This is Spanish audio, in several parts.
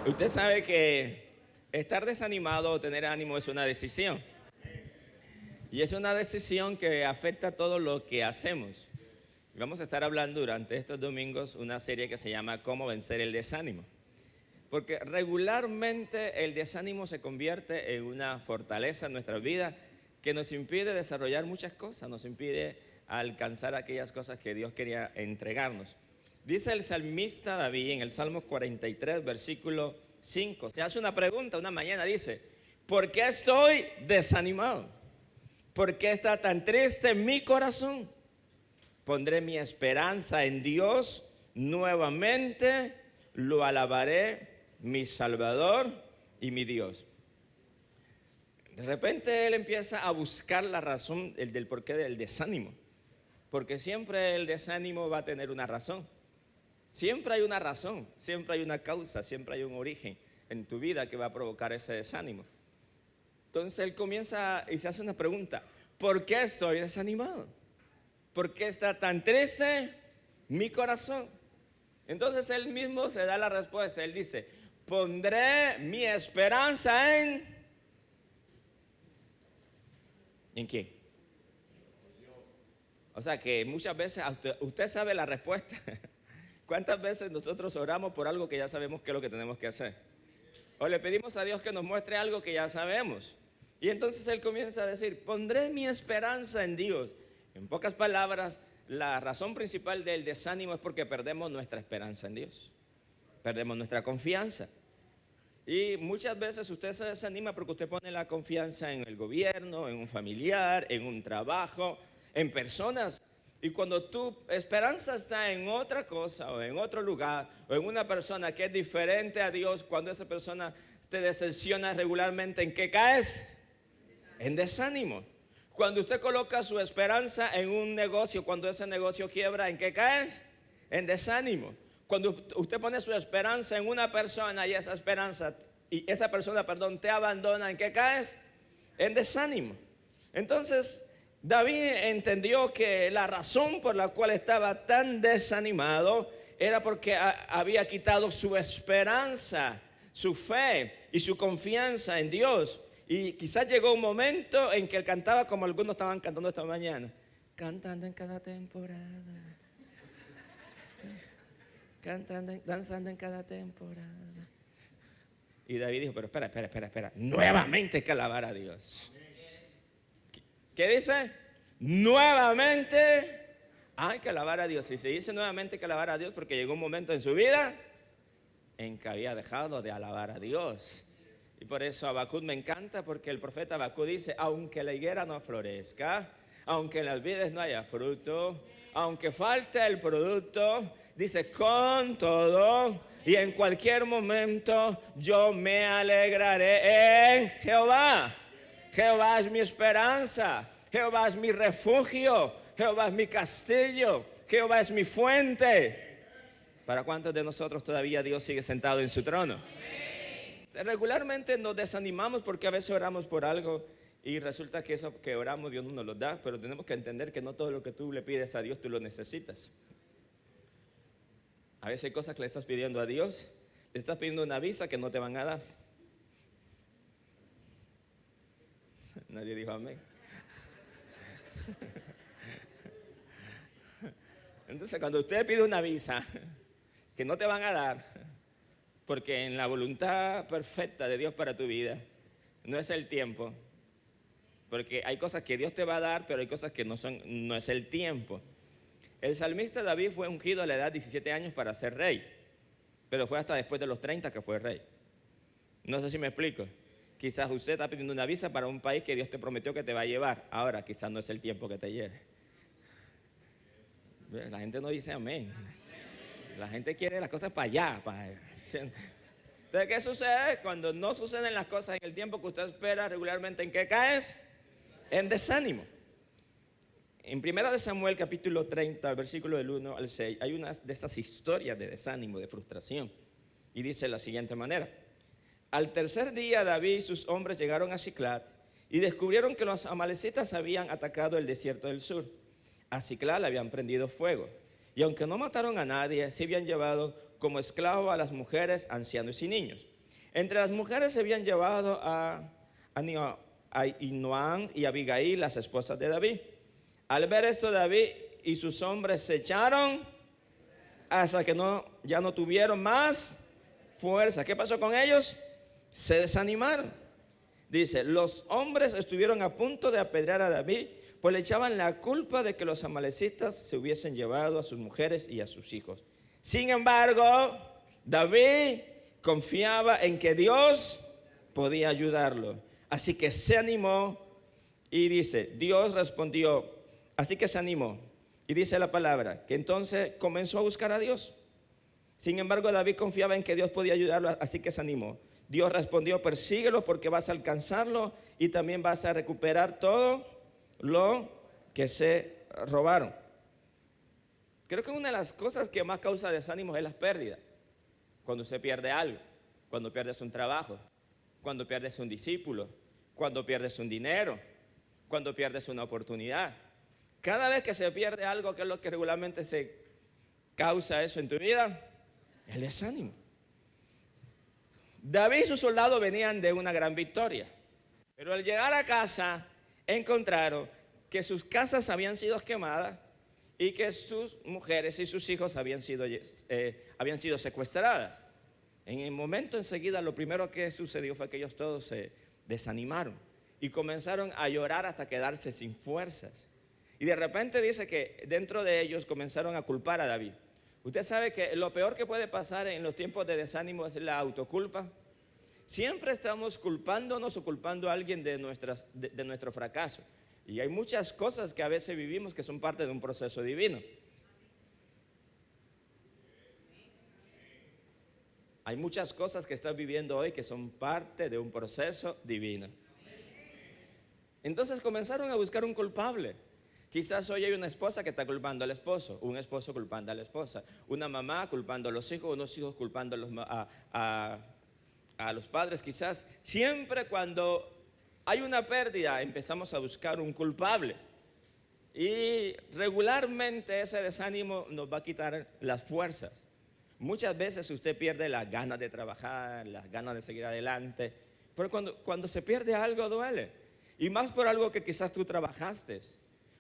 Usted sabe que estar desanimado o tener ánimo es una decisión. Y es una decisión que afecta todo lo que hacemos. Vamos a estar hablando durante estos domingos una serie que se llama Cómo vencer el desánimo. Porque regularmente el desánimo se convierte en una fortaleza en nuestra vida que nos impide desarrollar muchas cosas, nos impide alcanzar aquellas cosas que Dios quería entregarnos. Dice el salmista David en el Salmo 43, versículo 5, se hace una pregunta una mañana, dice: ¿por qué estoy desanimado? ¿Por qué está tan triste mi corazón? Pondré mi esperanza en Dios nuevamente, lo alabaré, mi Salvador y mi Dios. De repente él empieza a buscar la razón del porqué del desánimo, porque siempre el desánimo va a tener una razón. Siempre hay una razón, siempre hay una causa, siempre hay un origen en tu vida que va a provocar ese desánimo. Entonces él comienza y se hace una pregunta: ¿por qué estoy desanimado? ¿Por qué está tan triste mi corazón? Entonces él mismo se da la respuesta. Él dice: pondré mi esperanza ¿en quién? O sea que muchas veces usted sabe la respuesta. ¿Cuántas veces nosotros oramos por algo que ya sabemos qué es lo que tenemos que hacer? O le pedimos a Dios que nos muestre algo que ya sabemos. Y entonces él comienza a decir: pondré mi esperanza en Dios. En pocas palabras, la razón principal del desánimo es porque perdemos nuestra esperanza en Dios. Perdemos nuestra confianza. Y muchas veces usted se desanima porque usted pone la confianza en el gobierno, en un familiar, en un trabajo, en personas. Y cuando tu esperanza está en otra cosa o en otro lugar o en una persona que es diferente a Dios, cuando esa persona te decepciona regularmente, ¿en qué caes? En desánimo. Cuando usted coloca su esperanza en un negocio, cuando ese negocio quiebra, ¿en qué caes? En desánimo. Cuando usted pone su esperanza en una persona y esa persona, te abandona, ¿en qué caes? En desánimo. Entonces David entendió que la razón por la cual estaba tan desanimado era porque había quitado su esperanza, su fe y su confianza en Dios. Y quizás llegó un momento en que él cantaba como algunos estaban cantando esta mañana: cantando en cada temporada, cantando, danzando en cada temporada. Y David dijo: pero espera, nuevamente hay que alabar a Dios. ¿Qué dice? Nuevamente hay que alabar a Dios. Y se dice nuevamente hay que alabar a Dios porque llegó un momento en su vida en que había dejado de alabar a Dios. Y por eso Habacuc me encanta, porque el profeta Habacuc dice: aunque la higuera no florezca, aunque en las vides no haya fruto, aunque falte el producto, dice: con todo y en cualquier momento yo me alegraré en Jehová. Jehová es mi esperanza, Jehová es mi refugio, Jehová es mi castillo, Jehová es mi fuente. ¿Para cuántos de nosotros todavía Dios sigue sentado en su trono? Regularmente nos desanimamos porque a veces oramos por algo y resulta que eso que oramos Dios no nos lo da, pero tenemos que entender que no todo lo que tú le pides a Dios tú lo necesitas. A veces hay cosas que le estás pidiendo a Dios, le estás pidiendo una visa que no te van a dar. Nadie dijo amén. Entonces cuando usted pide una visa que no te van a dar, porque en la voluntad perfecta de Dios para tu vida no es el tiempo, porque hay cosas que Dios te va a dar, pero hay cosas que no es el tiempo. El salmista David fue ungido a la edad de 17 años para ser rey, pero fue hasta después de los 30 que fue rey. No sé si me explico. Quizás usted está pidiendo una visa para un país que Dios te prometió que te va a llevar. Ahora quizás no es el tiempo que te lleve. La gente no dice amén. La gente quiere las cosas para allá. Entonces, ¿qué sucede? Cuando no suceden las cosas en el tiempo que usted espera, regularmente, ¿en qué caes? En desánimo. En 1 Samuel capítulo 30, versículo del 1 al 6, hay una de esas historias de desánimo, de frustración. Y dice de la siguiente manera: al tercer día David y sus hombres llegaron a Siclag y descubrieron que los amalecitas habían atacado el desierto del sur. A Siclag le habían prendido fuego. Y aunque no mataron a nadie, sí habían llevado como esclavos a las mujeres, ancianos y niños. Entre las mujeres se habían llevado a Ahinoam y Abigail, las esposas de David. Al ver esto, David y sus hombres se echaron hasta que ya no tuvieron más fuerza. ¿Qué pasó con ellos? Se desanimaron. Dice, los hombres estuvieron a punto de apedrear a David, pues le echaban la culpa de que los amalecitas se hubiesen llevado a sus mujeres y a sus hijos. Sin embargo, David confiaba en que Dios podía ayudarlo. Así que se animó y dice, Dios respondió, así que se animó. Y dice la palabra, que entonces comenzó a buscar a Dios. Sin embargo, David confiaba en que Dios podía ayudarlo, así que se animó. Dios respondió, persíguelo porque vas a alcanzarlo y también vas a recuperar todo lo que se robaron. Creo que una de las cosas que más causa desánimo es las pérdidas. Cuando usted pierde algo, cuando pierdes un trabajo, cuando pierdes un discípulo, cuando pierdes un dinero, cuando pierdes una oportunidad. Cada vez que se pierde algo, ¿qué es lo que regularmente se causa eso en tu vida? El desánimo. David y sus soldados venían de una gran victoria, pero al llegar a casa encontraron que sus casas habían sido quemadas y que sus mujeres y sus hijos habían sido secuestradas. En el momento enseguida lo primero que sucedió fue que ellos todos se desanimaron y comenzaron a llorar hasta quedarse sin fuerzas. Y de repente dice que dentro de ellos comenzaron a culpar a David. Usted sabe que lo peor que puede pasar en los tiempos de desánimo es la autoculpa. Siempre estamos culpándonos o culpando a alguien de nuestro fracaso. Y hay muchas cosas que a veces vivimos que son parte de un proceso divino. Hay muchas cosas que estás viviendo hoy que son parte de un proceso divino. Entonces comenzaron a buscar un culpable. Quizás hoy hay una esposa que está culpando al esposo, un esposo culpando a la esposa, una mamá culpando a los hijos, unos hijos culpando a los padres. Quizás siempre cuando hay una pérdida empezamos a buscar un culpable. Y regularmente ese desánimo nos va a quitar las fuerzas. Muchas veces usted pierde las ganas de trabajar, las ganas de seguir adelante. Pero cuando se pierde algo duele. Y más por algo que quizás tú trabajaste.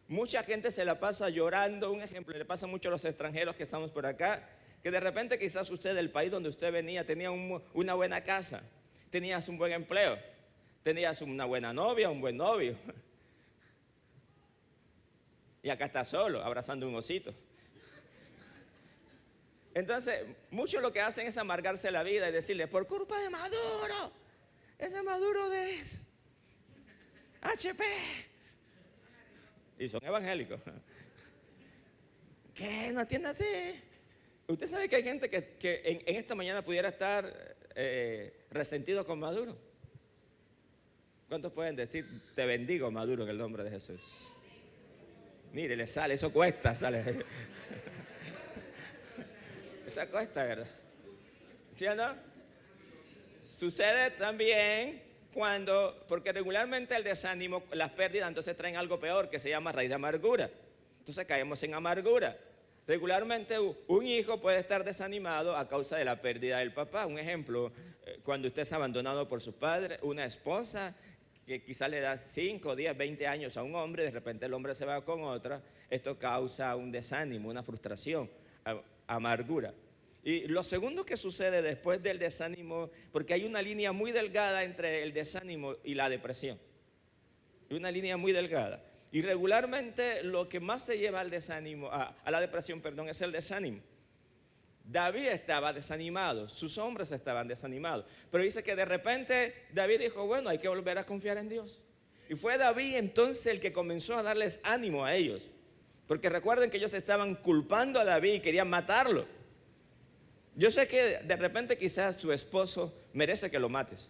Mucha gente se la pasa llorando. Un ejemplo, le pasa mucho a los extranjeros que estamos por acá, que de repente quizás usted del país donde usted venía tenía una buena casa, tenías un buen empleo, tenías una buena novia, un buen novio. Y acá está solo, abrazando un osito. Entonces, muchos lo que hacen es amargarse la vida y decirle, por culpa de Maduro, ese Maduro de HP. Y son evangélicos. ¿Qué? ¿No entiende así? Usted sabe que hay gente que en esta mañana pudiera estar resentido con Maduro. ¿Cuántos pueden decir, te bendigo Maduro en el nombre de Jesús? Mire, le sale, eso cuesta, sale. Esa cuesta, ¿verdad? ¿Sí o no? Sucede también porque regularmente el desánimo, las pérdidas, entonces traen algo peor que se llama raíz de amargura. Entonces caemos en amargura. Regularmente un hijo puede estar desanimado a causa de la pérdida del papá. Un ejemplo, cuando usted es abandonado por su padre, una esposa que quizás le da 5, 10, 20 años a un hombre, de repente el hombre se va con otra, esto causa un desánimo, una frustración, amargura. Y lo segundo que sucede después del desánimo, porque hay una línea muy delgada entre el desánimo y la depresión. Hay una línea muy delgada. Y regularmente lo que más se lleva al desánimo, a la depresión, perdón, es el desánimo. David estaba desanimado, sus hombres estaban desanimados. Pero dice que de repente David dijo, bueno, hay que volver a confiar en Dios. Y fue David entonces el que comenzó a darles ánimo a ellos. Porque recuerden que ellos estaban culpando a David y querían matarlo. Yo sé que de repente quizás su esposo merece que lo mates.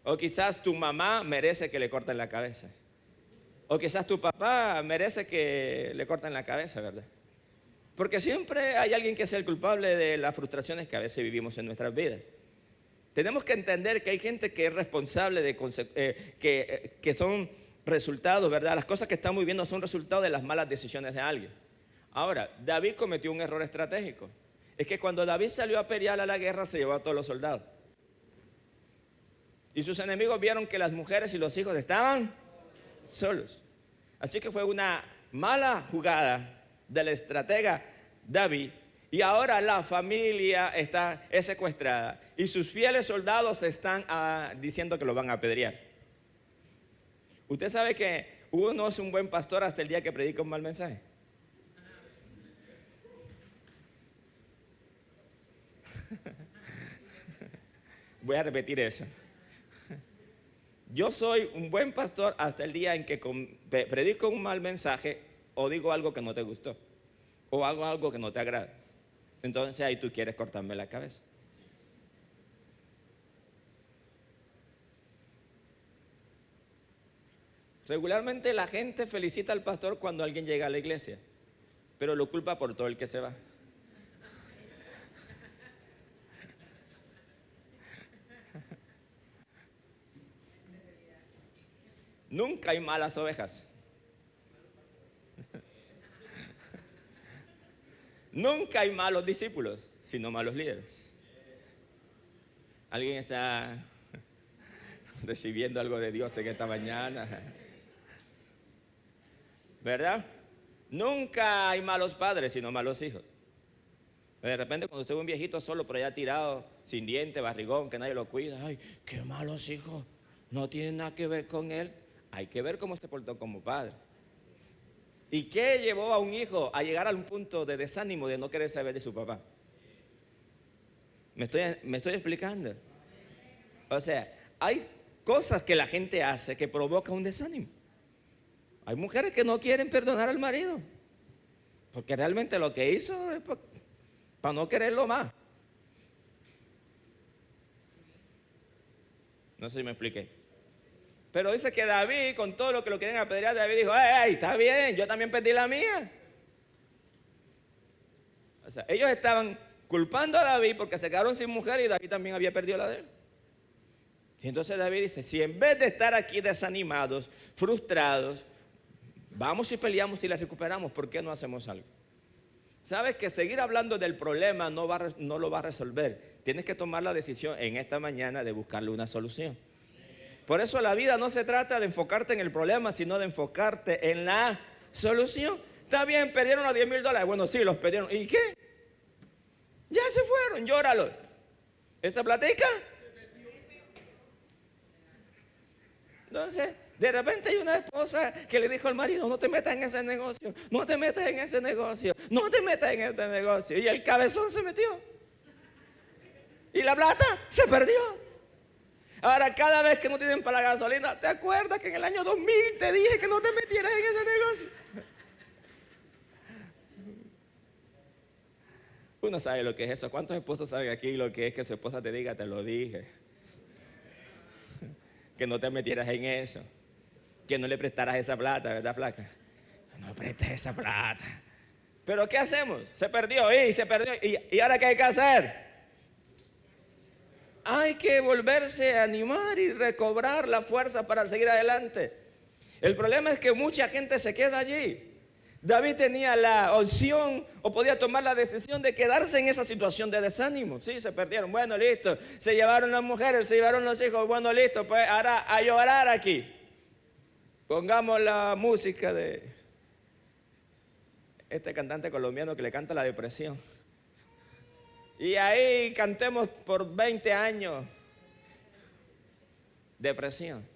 O quizás tu mamá merece que le corten la cabeza. O quizás tu papá merece que le corten la cabeza, ¿verdad? Porque siempre hay alguien que es el culpable de las frustraciones que a veces vivimos en nuestras vidas. Tenemos que entender que hay gente que es responsable de que son resultados, ¿verdad? Las cosas que estamos viviendo son resultados de las malas decisiones de alguien. Ahora, David cometió un error estratégico. es que cuando David salió a pelear a la guerra se llevó a todos los soldados. Y sus enemigos vieron que las mujeres y los hijos estaban solos. Así que fue una mala jugada del estratega David. Y ahora la familia es secuestrada. Y sus fieles soldados están diciendo que lo van a apedrear. Usted sabe que uno es un buen pastor hasta el día que predica un mal mensaje. Voy a repetir eso. Yo soy un buen pastor hasta el día en que predico un mal mensaje o digo algo que no te gustó o hago algo que no te agrada. Entonces ahí tú quieres cortarme la cabeza. Regularmente la gente felicita al pastor cuando alguien llega a la iglesia, pero lo culpa por todo el que se va. Nunca hay malas ovejas. Nunca hay malos discípulos, sino malos líderes. ¿Alguien está recibiendo algo de Dios en esta mañana? ¿Verdad? Nunca hay malos padres, sino malos hijos. De repente cuando usted ve un viejito solo por allá tirado, sin diente, barrigón, que nadie lo cuida, ay, qué malos hijos, no tiene nada que ver con él. Hay que ver cómo se portó como padre. ¿Y qué llevó a un hijo a llegar a un punto de desánimo de no querer saber de su papá? ¿Me estoy explicando? O sea, hay cosas que la gente hace que provocan un desánimo. Hay mujeres que no quieren perdonar al marido, porque realmente lo que hizo es para no quererlo más. No sé si me expliqué. Pero dice que David, con todo lo que lo quieren apedrear, David dijo, hey, está bien, yo también perdí la mía. O sea, ellos estaban culpando a David porque se quedaron sin mujer y David también había perdido la de él. Y entonces David dice, si en vez de estar aquí desanimados, frustrados, vamos y peleamos y la recuperamos, ¿por qué no hacemos algo? Sabes que seguir hablando del problema no lo va a resolver. Tienes que tomar la decisión en esta mañana de buscarle una solución. Por eso la vida no se trata de enfocarte en el problema, sino de enfocarte en la solución. Está bien, perdieron los $10,000. Bueno, sí, los perdieron. ¿Y qué? Ya se fueron, llóralo. ¿Esa platica? Entonces, de repente hay una esposa que le dijo al marido, no te metas en ese negocio, no te metas en ese negocio, no te metas en este negocio. Y el cabezón se metió. Y la plata se perdió. Ahora, cada vez que no tienen para la gasolina, ¿te acuerdas que en el año 2000 te dije que no te metieras en ese negocio? Uno sabe lo que es eso. ¿Cuántos esposos saben aquí lo que es que su esposa te diga, te lo dije? Que no te metieras en eso. Que no le prestaras esa plata, ¿verdad, flaca? No prestes esa plata. ¿Pero qué hacemos? Se perdió, se perdió. ¿Y ahora qué hay que hacer? Hay que volverse a animar y recobrar la fuerza para seguir adelante. El problema es que mucha gente se queda allí. David tenía la opción o podía tomar la decisión de quedarse en esa situación de desánimo. Sí, se perdieron, bueno, listo. Se llevaron las mujeres, se llevaron los hijos, bueno, listo. Pues ahora a llorar aquí. Pongamos la música de este cantante colombiano que le canta la depresión. Y ahí cantemos por 20 años depresión.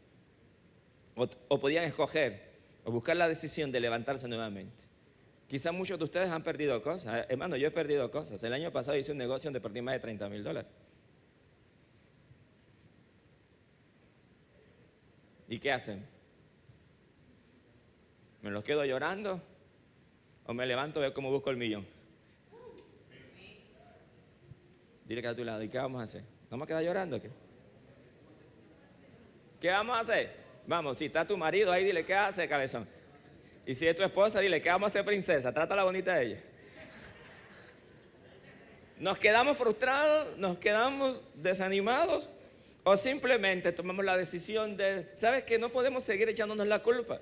O podían escoger o buscar la decisión de levantarse nuevamente. Quizás muchos de ustedes han perdido cosas. Hermano, yo he perdido cosas. El año pasado hice un negocio donde perdí más de $30,000. ¿Y qué hacen? ¿Me los quedo llorando? ¿O me levanto y veo cómo busco el millón? Dile que a tu lado, ¿y qué vamos a hacer? ¿Vamos a quedar llorando o qué? ¿Qué vamos a hacer? Vamos, si está tu marido ahí, dile, ¿qué hace, cabezón? Y si es tu esposa, dile, ¿qué vamos a hacer, princesa? Trátala bonita a ella. ¿Nos quedamos frustrados? ¿Nos quedamos desanimados? ¿O simplemente tomamos la decisión de, sabes que no podemos seguir echándonos la culpa?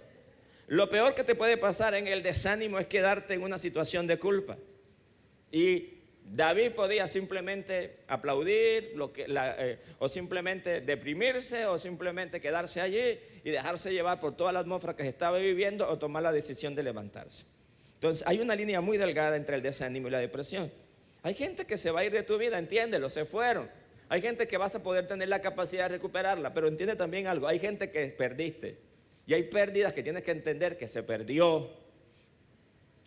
Lo peor que te puede pasar en el desánimo es quedarte en una situación de culpa. Y David podía simplemente aplaudir o simplemente deprimirse o simplemente quedarse allí y dejarse llevar por toda la atmósfera que se estaba viviendo o tomar la decisión de levantarse. Entonces hay una línea muy delgada entre el desánimo y la depresión. Hay gente que se va a ir de tu vida, entiéndelo, se fueron. Hay gente que vas a poder tener la capacidad de recuperarla, pero entiende también algo, hay gente que perdiste y hay pérdidas que tienes que entender que se perdió.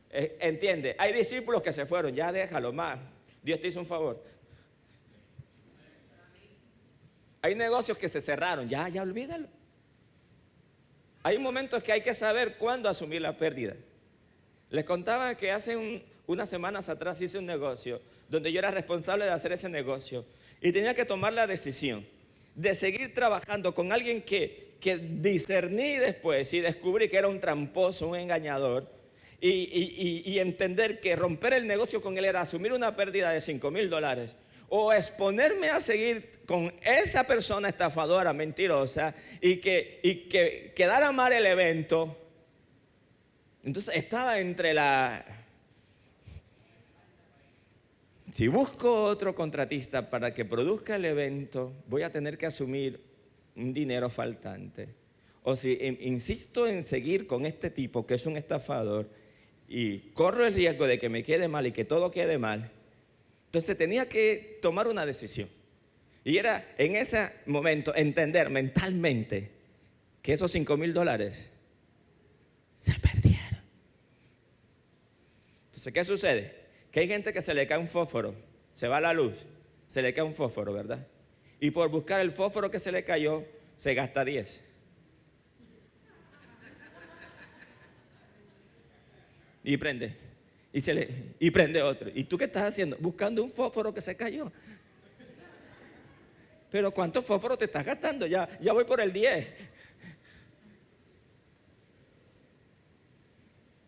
Entiende, hay discípulos que se fueron, ya déjalo más, Dios te hizo un favor. Hay negocios que se cerraron, ya olvídalo. Hay momentos que hay que saber cuándo asumir la pérdida. Les contaba que hace unas semanas atrás hice un negocio donde yo era responsable de hacer ese negocio y tenía que tomar la decisión de seguir trabajando con alguien que discerní después y descubrí que era un tramposo, un engañador, y entender que romper el negocio con él era asumir una pérdida de $5,000 o exponerme a seguir con esa persona estafadora, mentirosa y que quedara mal el evento. Entonces estaba entre si busco otro contratista para que produzca el evento, voy a tener que asumir un dinero faltante. O si insisto en seguir con este tipo que es un estafador y corro el riesgo de que me quede mal y que todo quede mal, entonces tenía que tomar una decisión. Y era en ese momento entender mentalmente que esos $5,000 se perdieron. Entonces, ¿qué sucede? Que hay gente que se le cae un fósforo, se va la luz, se le cae un fósforo, ¿verdad? Y por buscar el fósforo que se le cayó, se gasta 10. Y prende. Y prende otro. ¿Y tú qué estás haciendo? Buscando un fósforo que se cayó. Pero ¿cuántos fósforos te estás gastando? Ya voy por el 10.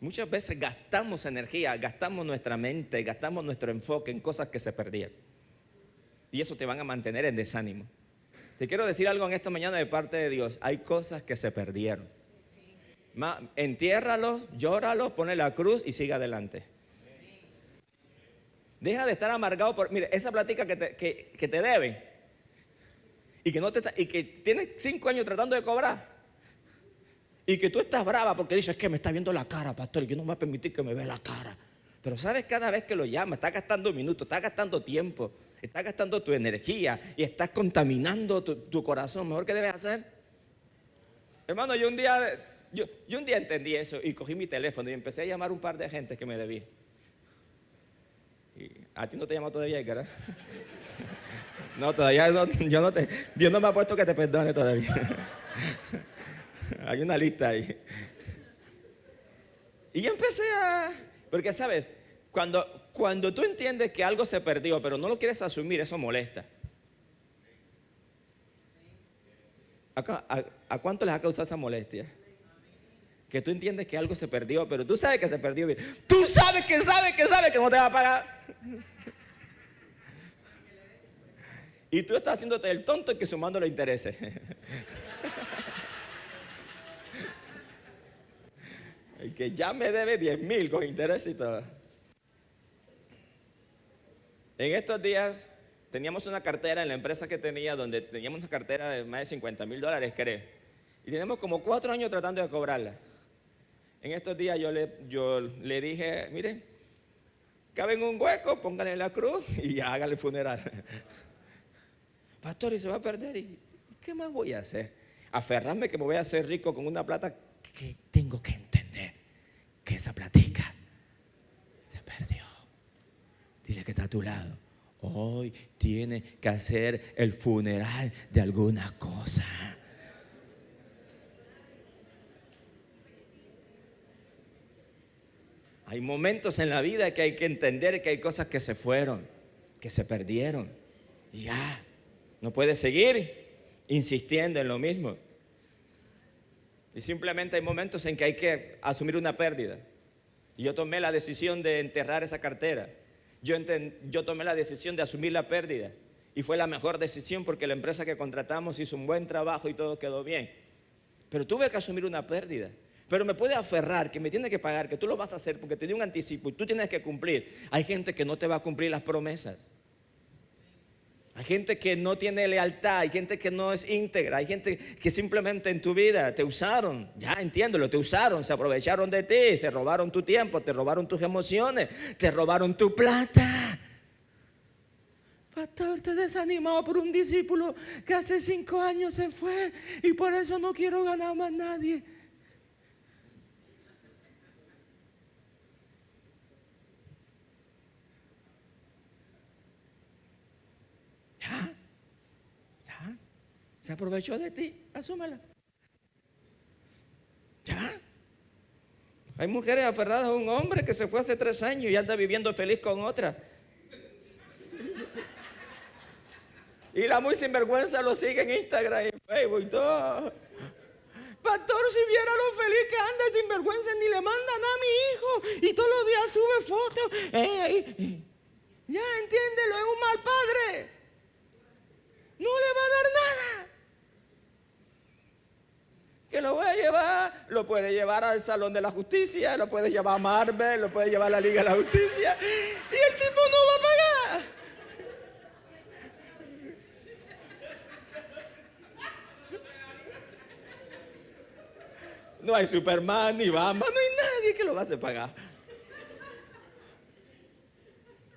Muchas veces gastamos energía, gastamos nuestra mente, gastamos nuestro enfoque en cosas que se perdieron. Y eso te van a mantener en desánimo. Te quiero decir algo en esta mañana de parte de Dios. Hay cosas que se perdieron. Entiérralos, llóralos, ponle la cruz y sigue adelante. Deja de estar amargado por, mire, esa plática que te deben y que tienes 5 años tratando de cobrar y que tú estás brava porque dices que me está viendo la cara, pastor, yo no me voy a permitir que me vea la cara. Pero sabes, cada vez que lo llamas, estás gastando minutos, estás gastando tiempo, estás gastando tu energía y estás contaminando tu corazón. ¿Mejor qué debes hacer? Hermano, yo un día entendí eso y cogí mi teléfono y empecé a llamar a un par de gente que me debía. Y a ti no te llama todavía, ¿verdad? No, todavía no, Dios no me ha puesto que te perdone todavía. Hay una lista ahí. Y yo empecé porque sabes, cuando tú entiendes que algo se perdió, pero no lo quieres asumir, eso molesta. ¿A cuánto les ha causado esa molestia? Que tú entiendes que algo se perdió, pero tú sabes que se perdió. Tú sabes que no te va a pagar. Y tú estás haciéndote el tonto y que sumando los intereses. El que ya me debe 10,000 con interés y todo. En estos días teníamos una cartera en la empresa que tenía, donde teníamos una cartera de más de $50,000, creo. Y tenemos como 4 años tratando de cobrarla. En estos días yo le dije, mire, cabe en un hueco, póngale la cruz y ya hágale el funeral. Pastor, y se va a perder. ¿Y qué más voy a hacer? Aferrarme que me voy a hacer rico con una plata que tengo que entender que esa platica se perdió. Dile que está a tu lado. Hoy tiene que hacer el funeral de alguna cosa. Hay momentos en la vida que hay que entender que hay cosas que se fueron, que se perdieron. Ya, no puedes seguir insistiendo en lo mismo. Y simplemente hay momentos en que hay que asumir una pérdida. Y yo tomé la decisión de enterrar esa cartera. Yo tomé la decisión de asumir la pérdida. Y fue la mejor decisión porque la empresa que contratamos hizo un buen trabajo y todo quedó bien. Pero tuve que asumir una pérdida. pero me puede aferrar que me tiene que pagar, que tú lo vas a hacer porque te dio un anticipo y tú tienes que cumplir. Hay gente que no te va a cumplir las promesas. Hay gente que no tiene lealtad, hay gente que no es íntegra, hay gente que simplemente en tu vida te usaron, ya entiéndelo, te usaron, se aprovecharon de ti, te robaron tu tiempo, te robaron tus emociones, te robaron tu plata. Pastor, te desanimado por un discípulo que hace 5 años se fue y por eso no quiero ganar más nadie. Ya, se aprovechó de ti, asúmela. Ya. Hay mujeres aferradas a un hombre que se fue hace 3 años y anda viviendo feliz con otra. Y la muy sinvergüenza lo sigue en Instagram y Facebook y todo. Pastor, si viera lo feliz que anda sinvergüenza, ni le manda nada a mi hijo y todos los días sube fotos. Ya entiéndelo, es un mal padre. No le va a dar nada. Que lo voy a llevar, lo puede llevar al Salón de la Justicia, lo puede llevar a Marvel, lo puede llevar a la Liga de la Justicia y el tipo no va a pagar. No hay Superman ni Batman, no hay nadie que lo va a hacer pagar.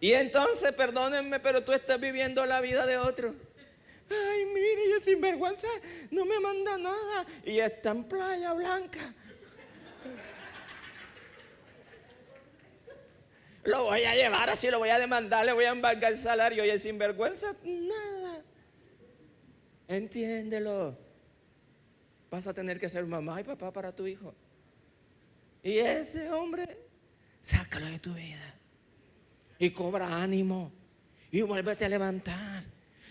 Y entonces, perdónenme, pero tú estás viviendo la vida de otro. Ay, mire, ella sinvergüenza no me manda nada y está en Playa Blanca. Lo voy a llevar así, lo voy a demandar, le voy a embargar el salario y el sinvergüenza nada. Entiéndelo. Vas a tener que ser mamá y papá para tu hijo. Y ese hombre, sácalo de tu vida. Y cobra ánimo. Y vuélvete a levantar.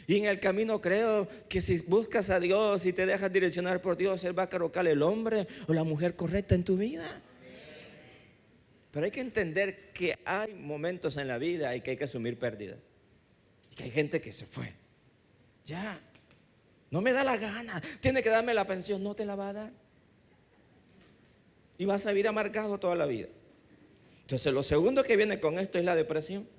Y en el camino creo que si buscas a Dios y te dejas direccionar por Dios, Él va a colocar el hombre o la mujer correcta en tu vida. Pero hay que entender que hay momentos en la vida y que hay que asumir pérdidas. Y que hay gente que se fue. Ya. No me da la gana. Tiene que darme la pensión. No te la va a dar. Y vas a vivir amargado toda la vida. Entonces lo segundo que viene con esto es la depresión.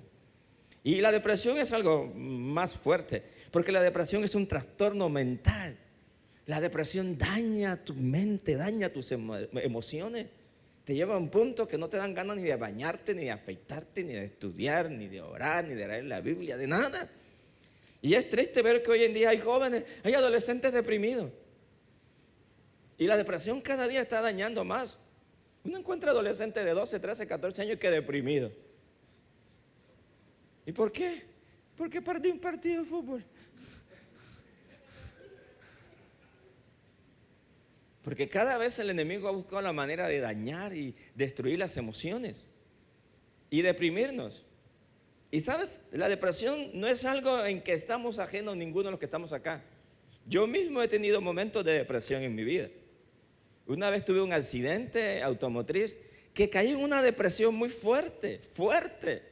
Y la depresión es algo más fuerte. Porque la depresión es un trastorno mental. La depresión daña tu mente, daña tus emociones. Te lleva a un punto que no te dan ganas ni de bañarte, ni de afeitarte, ni de estudiar, ni de orar, ni de leer la Biblia, de nada. Y es triste ver que hoy en día hay jóvenes, hay adolescentes deprimidos. Y la depresión cada día está dañando más. Uno encuentra adolescentes de 12, 13, 14 años que deprimidos. ¿Y por qué? Porque perdí un partido de fútbol. Porque cada vez el enemigo ha buscado la manera de dañar y destruir las emociones y deprimirnos. Y sabes, la depresión no es algo en que estamos ajenos ninguno de los que estamos acá. Yo mismo he tenido momentos de depresión en mi vida. Una vez tuve un accidente automotriz que caí en una depresión muy fuerte, fuerte.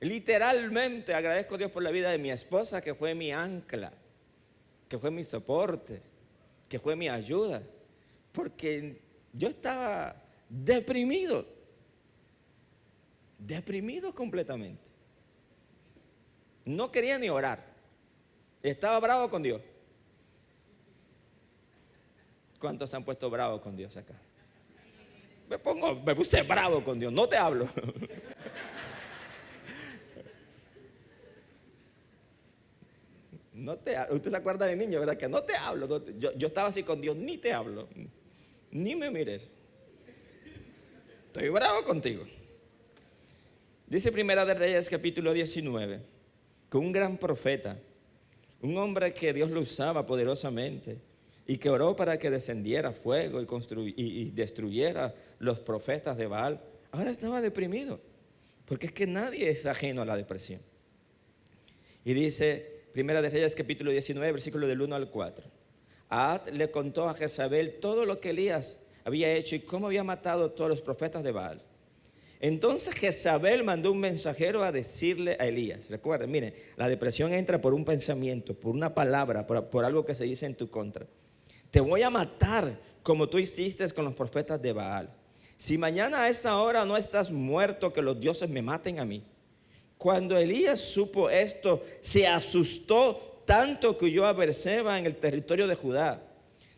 Literalmente agradezco a Dios por la vida de mi esposa, que fue mi ancla, que fue mi soporte, que fue mi ayuda, porque yo estaba deprimido completamente. No quería ni orar, estaba bravo con Dios. ¿Cuántos se han puesto bravos con Dios acá? Me puse bravo con Dios, no te hablo. Usted se acuerda de niño, ¿verdad? Que no te hablo. Yo estaba así con Dios, ni te hablo, ni me mires. Estoy bravo contigo. Dice Primera de Reyes, capítulo 19, que un gran profeta, un hombre que Dios lo usaba poderosamente y que oró para que descendiera fuego y destruyera los profetas de Baal, ahora estaba deprimido, porque es que nadie es ajeno a la depresión. Y dice Primera de Reyes capítulo 19, versículo del 1 al 4. Ahab le contó a Jezabel todo lo que Elías había hecho y cómo había matado a todos los profetas de Baal. Entonces Jezabel mandó un mensajero a decirle a Elías. Recuerden, miren, la depresión entra por un pensamiento, por una palabra, por algo que se dice en tu contra. te voy a matar como tú hiciste con los profetas de Baal. Si mañana a esta hora no estás muerto, que los dioses me maten a mí. Cuando Elías supo esto, se asustó tanto que huyó a Beerseba en el territorio de Judá.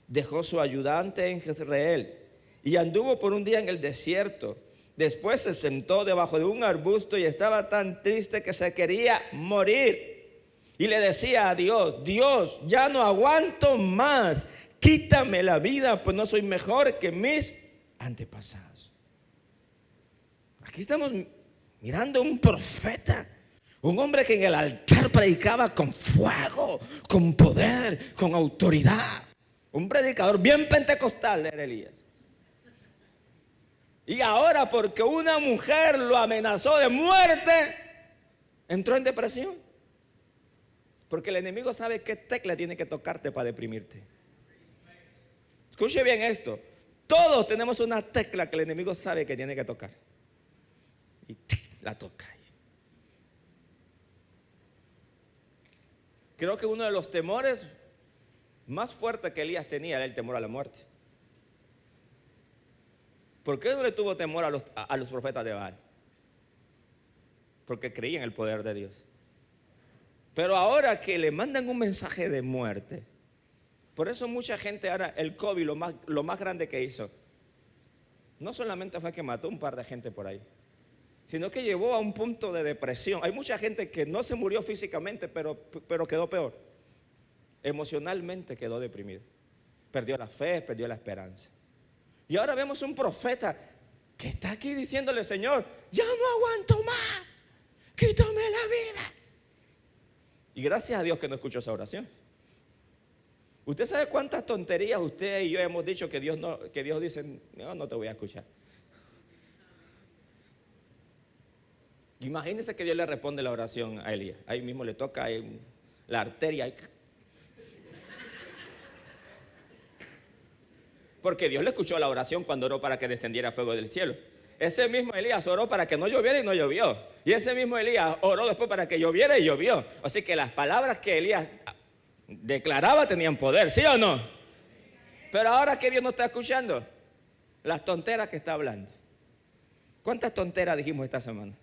Dejó su ayudante en Jezreel y anduvo por un día en el desierto. Después se sentó debajo de un arbusto y estaba tan triste que se quería morir. Y le decía a Dios: Dios, ya no aguanto más. Quítame la vida, pues no soy mejor que mis antepasados. Aquí estamos mirando un profeta, un hombre que en el altar predicaba con fuego, con poder, con autoridad. Un predicador bien pentecostal era Elías. Y ahora, porque una mujer lo amenazó de muerte, entró en depresión. Porque el enemigo sabe qué tecla tiene que tocarte para deprimirte. Escuche bien esto. Todos tenemos una tecla que el enemigo sabe que tiene que tocar. Y la toca. Creo que uno de los temores más fuertes que Elías tenía era el temor a la muerte. ¿Por qué no le tuvo temor a los profetas de Baal? Porque creía en el poder de Dios. Pero ahora que le mandan un mensaje de muerte, por eso mucha gente ahora, el COVID, lo más grande que hizo, no solamente fue que mató un par de gente por ahí, sino que llevó a un punto de depresión. Hay mucha gente que no se murió físicamente, pero quedó peor. Emocionalmente quedó deprimido. Perdió la fe, perdió la esperanza. Y ahora vemos un profeta que está aquí diciéndole: Señor, ya no aguanto más, quítame la vida. Y gracias a Dios que no escuchó esa oración. Usted sabe cuántas tonterías usted y yo hemos dicho que Dios dice: no te voy a escuchar. Imagínese que Dios le responde la oración a Elías. Ahí mismo le toca la arteria. Porque Dios le escuchó la oración cuando oró para que descendiera fuego del cielo. Ese mismo Elías oró para que no lloviera y no llovió. Y ese mismo Elías oró después para que lloviera y llovió. Así que las palabras que Elías declaraba tenían poder, ¿sí o no? Pero ahora que Dios no está escuchando las tonteras que está hablando. ¿Cuántas tonteras dijimos esta semana?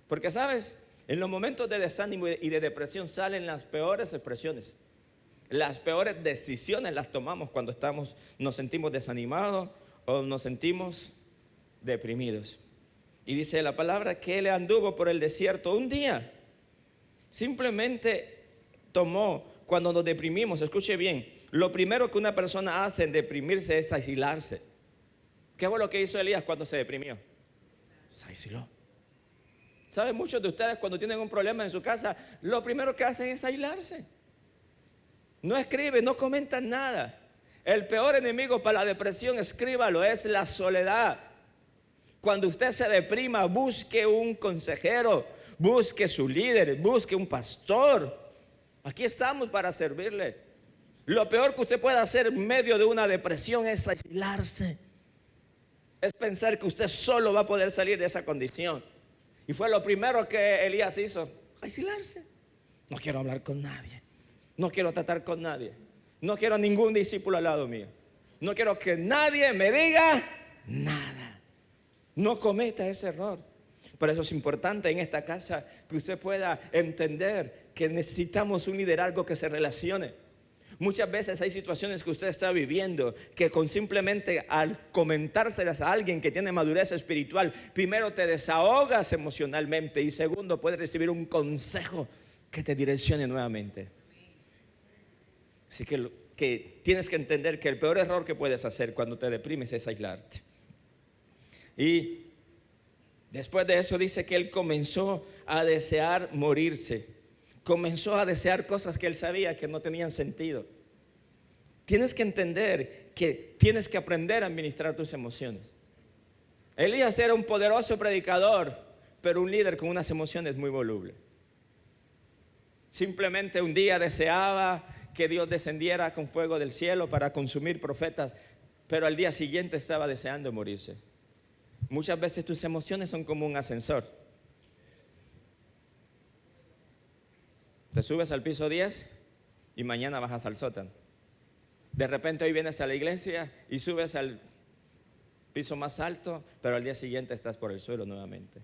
Porque, ¿sabes? En los momentos de desánimo y de depresión salen las peores expresiones. Las peores decisiones las tomamos cuando nos sentimos desanimados o nos sentimos deprimidos. Y dice la palabra que él anduvo por el desierto un día. Simplemente tomó, cuando nos deprimimos, escuche bien, lo primero que una persona hace en deprimirse es aislarse. ¿Qué fue lo que hizo Elías cuando se deprimió? Se aisló. ¿Saben? Muchos de ustedes cuando tienen un problema en su casa, lo primero que hacen es aislarse. No escriben, no comentan nada. El peor enemigo para la depresión, escríbalo, es la soledad. Cuando usted se deprima, busque un consejero, busque su líder, busque un pastor. Aquí estamos para servirle. Lo peor que usted puede hacer en medio de una depresión es aislarse. Es pensar que usted solo va a poder salir de esa condición. Y fue lo primero que Elías hizo: aislarse. No quiero hablar con nadie. No quiero tratar con nadie. No quiero ningún discípulo al lado mío. No quiero que nadie me diga nada. No cometa ese error. Por eso es importante en esta casa que usted pueda entender que necesitamos un liderazgo que se relacione. Muchas veces hay situaciones que usted está viviendo que con simplemente al comentárselas a alguien que tiene madurez espiritual, primero te desahogas emocionalmente y segundo puedes recibir un consejo que te direccione nuevamente. Así que tienes que entender que el peor error que puedes hacer cuando te deprimes es aislarte. Y después de eso dice que él comenzó a desear morirse. Comenzó a desear cosas que él sabía que no tenían sentido. Tienes que entender que tienes que aprender a administrar tus emociones. Elías era un poderoso predicador, pero un líder con unas emociones muy volubles. Simplemente un día deseaba que Dios descendiera con fuego del cielo para consumir profetas, pero al día siguiente estaba deseando morirse. Muchas veces tus emociones son como un ascensor. Te subes al piso 10 y mañana bajas al sótano. De repente hoy vienes a la iglesia y subes al piso más alto, pero al día siguiente estás por el suelo nuevamente.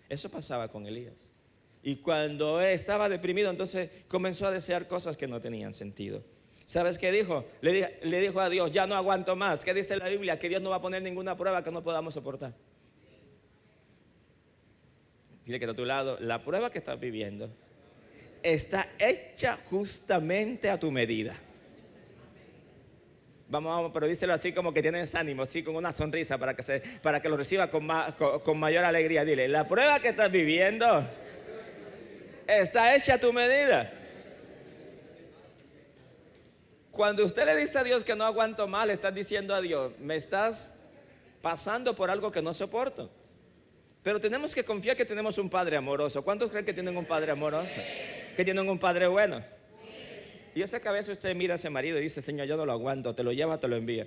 Eso pasaba con Elías. Y cuando estaba deprimido, entonces comenzó a desear cosas que no tenían sentido. ¿Sabes qué dijo? Le dijo a Dios, ya no aguanto más. ¿Qué dice la Biblia? Que Dios no va a poner ninguna prueba que no podamos soportar. Dile que está a tu lado, la prueba que estás viviendo está hecha justamente a tu medida. Vamos, pero díselo así como que tienes ánimo, así con una sonrisa para que lo reciba con mayor alegría. Dile, la prueba que estás viviendo está hecha a tu medida. Cuando usted le dice a Dios que no aguanto más, le estás diciendo a Dios, me estás pasando por algo que no soporto. Pero tenemos que confiar que tenemos un Padre amoroso. ¿Cuántos creen que tienen un Padre amoroso? Que tienen un Padre bueno. Y yo sé que a veces usted mira a ese marido y dice, Señor, yo no lo aguanto, te lo lleva, te lo envía.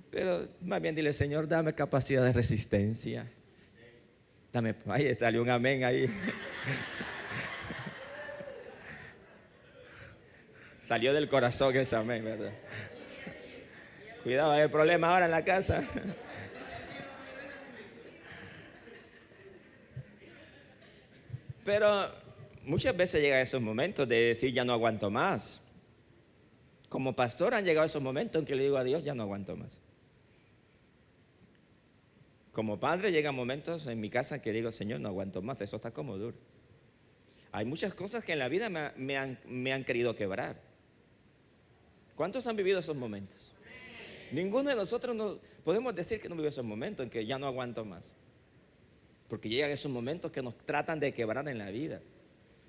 Pero más bien dile, Señor, dame capacidad de resistencia. Dame, ahí salió un amén ahí. Salió del corazón ese amén, ¿verdad? Cuidado, hay problema ahora en la casa. Pero muchas veces llegan esos momentos de decir, ya no aguanto más. Como pastor han llegado esos momentos en que le digo a Dios, ya no aguanto más. Como padre llegan momentos en mi casa que digo, Señor, no aguanto más, eso está como duro. Hay muchas cosas que en la vida me han querido quebrar. ¿Cuántos han vivido esos momentos? Ninguno de nosotros podemos decir que no vivió esos momentos en que ya no aguanto más. Porque llegan esos momentos que nos tratan de quebrar en la vida,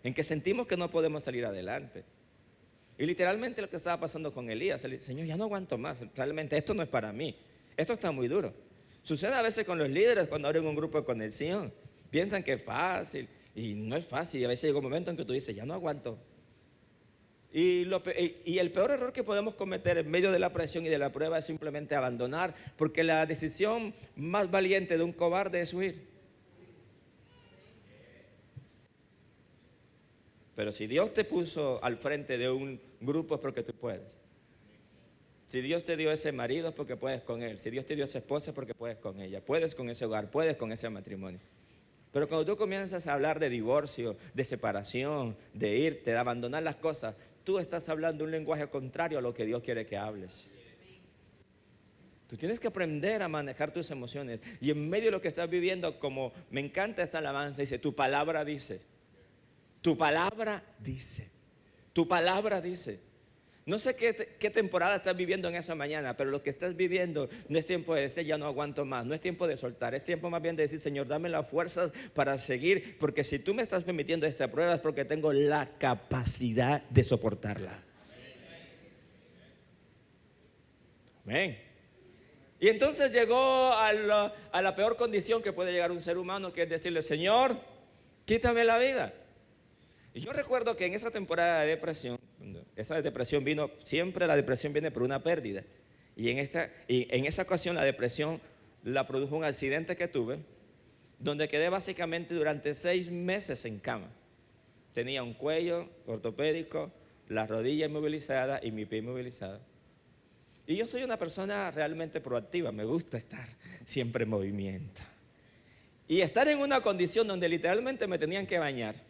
en que sentimos que no podemos salir adelante. Y literalmente lo que estaba pasando con Elías, Señor, ya no aguanto más, realmente esto no es para mí, esto está muy duro. Sucede a veces con los líderes cuando abren un grupo de conexión, piensan que es fácil y no es fácil. A veces llega un momento en que tú dices, ya no aguanto. Y el peor error que podemos cometer en medio de la presión y de la prueba es simplemente abandonar, porque la decisión más valiente de un cobarde es huir. Pero si Dios te puso al frente de un grupo es porque tú puedes. Si Dios te dio ese marido es porque puedes con él. Si Dios te dio esa esposa es porque puedes con ella. Puedes con ese hogar, puedes con ese matrimonio. Pero cuando tú comienzas a hablar de divorcio, de separación, de irte, de abandonar las cosas, tú estás hablando un lenguaje contrario a lo que Dios quiere que hables. Tú tienes que aprender a manejar tus emociones. Y en medio de lo que estás viviendo, como me encanta esta alabanza, dice, tu palabra dice. Tu palabra dice. Tu palabra dice. No sé qué temporada estás viviendo en esa mañana, pero lo que estás viviendo no es tiempo de ya no aguanto más, no es tiempo de soltar, es tiempo más bien de decir, Señor, dame las fuerzas para seguir, porque si tú me estás permitiendo esta prueba es porque tengo la capacidad de soportarla. Amén. Y entonces llegó a la peor condición que puede llegar un ser humano, que es decirle, Señor, quítame la vida. Y yo recuerdo que en esa temporada de depresión, esa depresión vino, siempre la depresión viene por una pérdida. Y en esa ocasión la depresión la produjo un accidente que tuve, donde quedé básicamente durante 6 meses en cama. Tenía un cuello ortopédico, la rodilla inmovilizada y mi pie inmovilizado. Y yo soy una persona realmente proactiva, me gusta estar siempre en movimiento. Y estar en una condición donde literalmente me tenían que bañar,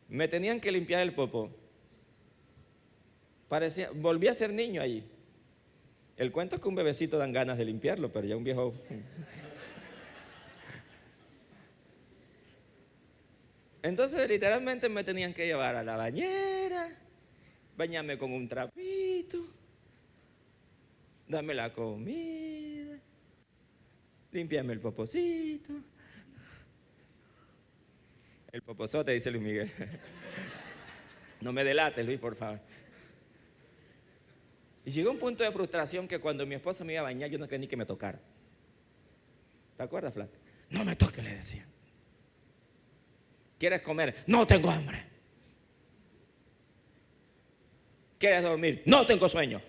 me tenían que limpiar el popó. Volví a ser niño allí. El cuento es que un bebecito dan ganas de limpiarlo, pero ya un viejo. Entonces literalmente me tenían que llevar a la bañera, bañarme con un trapito, darme la comida, limpiarme el popocito. El popozote, dice Luis Miguel. No me delates, Luis, por favor. Y llegó un punto de frustración que cuando mi esposa me iba a bañar, yo no quería ni que me tocara. ¿Te acuerdas, Flaca? No me toques, le decía. ¿Quieres comer? No tengo hambre. ¿Quieres dormir? No tengo sueño.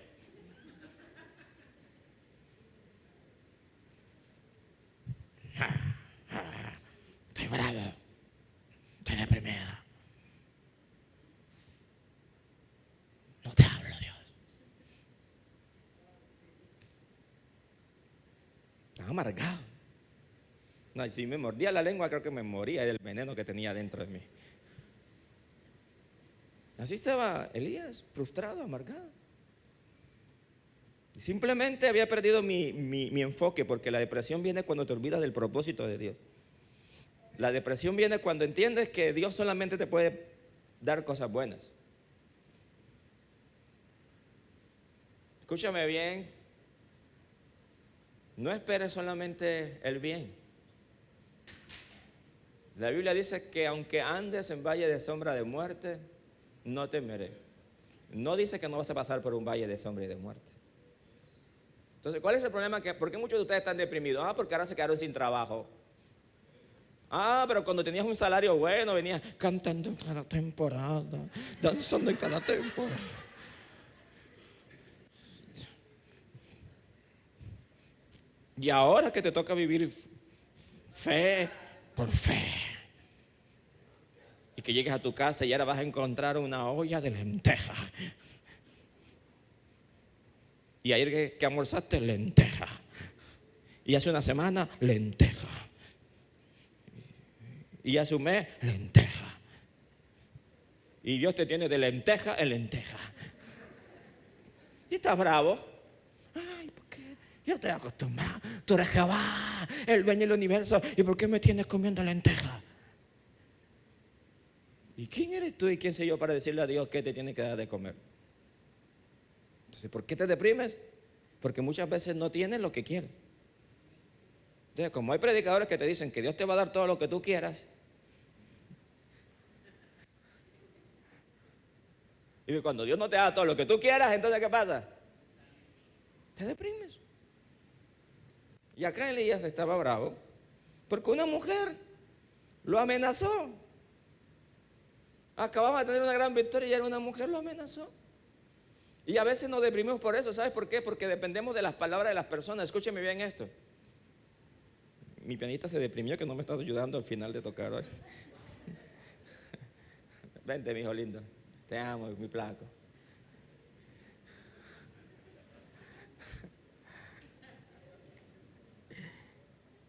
Estoy bravo. amargado. No, y si me mordía la lengua, creo que me moría del veneno que tenía dentro de mí. Así estaba Elías, frustrado, amargado. Simplemente había perdido mi enfoque, porque la depresión viene cuando te olvidas del propósito de Dios. La depresión viene cuando entiendes que Dios solamente te puede dar cosas buenas. Escúchame bien, no esperes solamente el bien. La Biblia dice que aunque andes en valle de sombra de muerte, no temeré. No dice que no vas a pasar por un valle de sombra y de muerte. Entonces, ¿cuál es el problema? ¿Por qué muchos de ustedes están deprimidos? Porque ahora se quedaron sin trabajo. Pero cuando tenías un salario bueno, venías cantando en cada temporada, danzando en cada temporada. Y ahora que te toca vivir fe por fe, y que llegues a tu casa y ahora vas a encontrar una olla de lentejas. Y ayer que almorzaste, lentejas. Y hace una semana, lentejas. Y hace un mes, lentejas. Y Dios te tiene de lenteja en lenteja. Y estás bravo. Ay, ¿por qué? Yo estoy acostumbrado. Tú eres Jehová, el dueño del universo. ¿Y por qué me tienes comiendo lentejas? ¿Y quién eres tú y quién soy yo para decirle a Dios qué te tiene que dar de comer? Entonces, ¿por qué te deprimes? Porque muchas veces no tienes lo que quieres. Entonces, como hay predicadores que te dicen que Dios te va a dar todo lo que tú quieras, y cuando Dios no te da todo lo que tú quieras, entonces ¿qué pasa? Te deprimes. Y acá Elías estaba bravo porque una mujer lo amenazó. Acababa de tener una gran victoria y era una mujer, lo amenazó. Y a veces nos deprimimos por eso. ¿Sabes por qué? Porque dependemos de las palabras de las personas. Escúcheme bien esto. Mi pianista se deprimió que no me está ayudando al final de tocar hoy. Vente, mi hijo lindo. Te amo, mi flaco.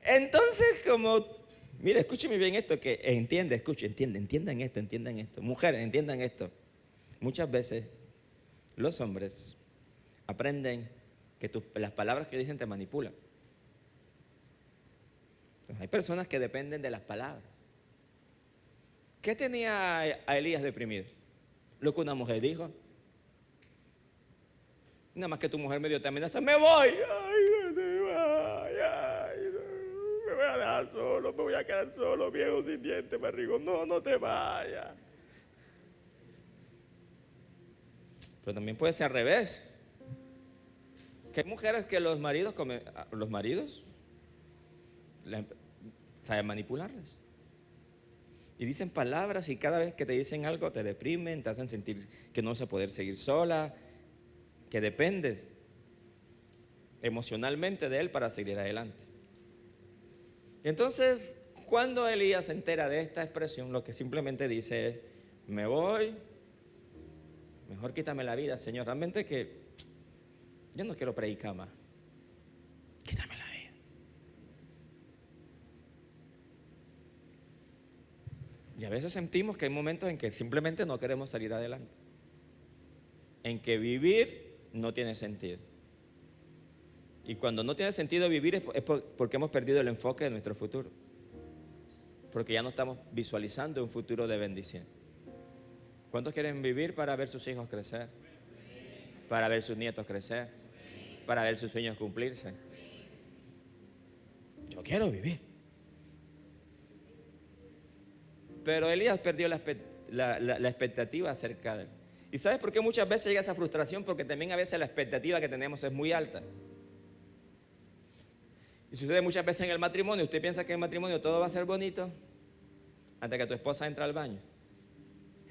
Entonces, mira, escúcheme bien esto, que entiendan esto. Mujeres, entiendan esto. Muchas veces los hombres aprenden que las palabras que dicen te manipulan. Entonces, hay personas que dependen de las palabras. ¿Qué tenía a Elías deprimido? Lo que una mujer dijo. Nada más que tu mujer medio te amenaza, me voy. Ay, no te vayas. Me voy a dejar solo, me voy a quedar solo, viejo sin dientes, barrigo. No, no te vayas. Pero también puede ser al revés. Que hay mujeres que los maridos saben manipularlas. Y dicen palabras y cada vez que te dicen algo te deprimen, te hacen sentir que no vas a poder seguir sola, que dependes emocionalmente de él para seguir adelante. Y entonces, cuando Elías se entera de esta expresión, lo que simplemente dice es, me voy, mejor quítame la vida, Señor. Realmente que yo no quiero predicar más. Quítame la vida. Y a veces sentimos que hay momentos en que simplemente no queremos salir adelante. En que vivir no tiene sentido. Y cuando no tiene sentido vivir es porque hemos perdido el enfoque de nuestro futuro. Porque ya no estamos visualizando un futuro de bendición. ¿Cuántos quieren vivir para ver sus hijos crecer? Para ver sus nietos crecer. Para ver sus sueños cumplirse. Yo quiero vivir. Pero Elías perdió la expectativa acerca de él. ¿Y sabes por qué muchas veces llega esa frustración? Porque también a veces la expectativa que tenemos es muy alta. Y sucede muchas veces en el matrimonio. Usted piensa que en el matrimonio todo va a ser bonito hasta que tu esposa entra al baño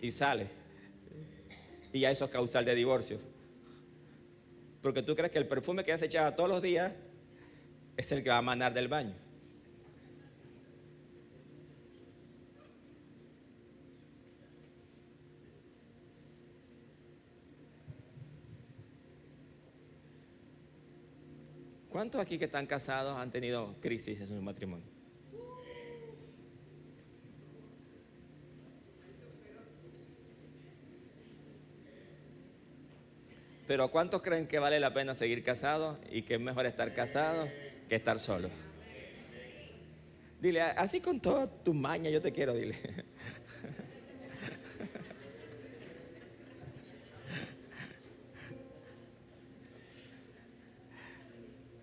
y sale. Y ya eso es causal de divorcio. Porque tú crees que el perfume que ella se echaba todos los días es el que va a emanar del baño. ¿Cuántos aquí que están casados han tenido crisis en su matrimonio? Pero ¿cuántos creen que vale la pena seguir casados y que es mejor estar casados que estar solos? Dile, así con toda tu maña yo te quiero, dile.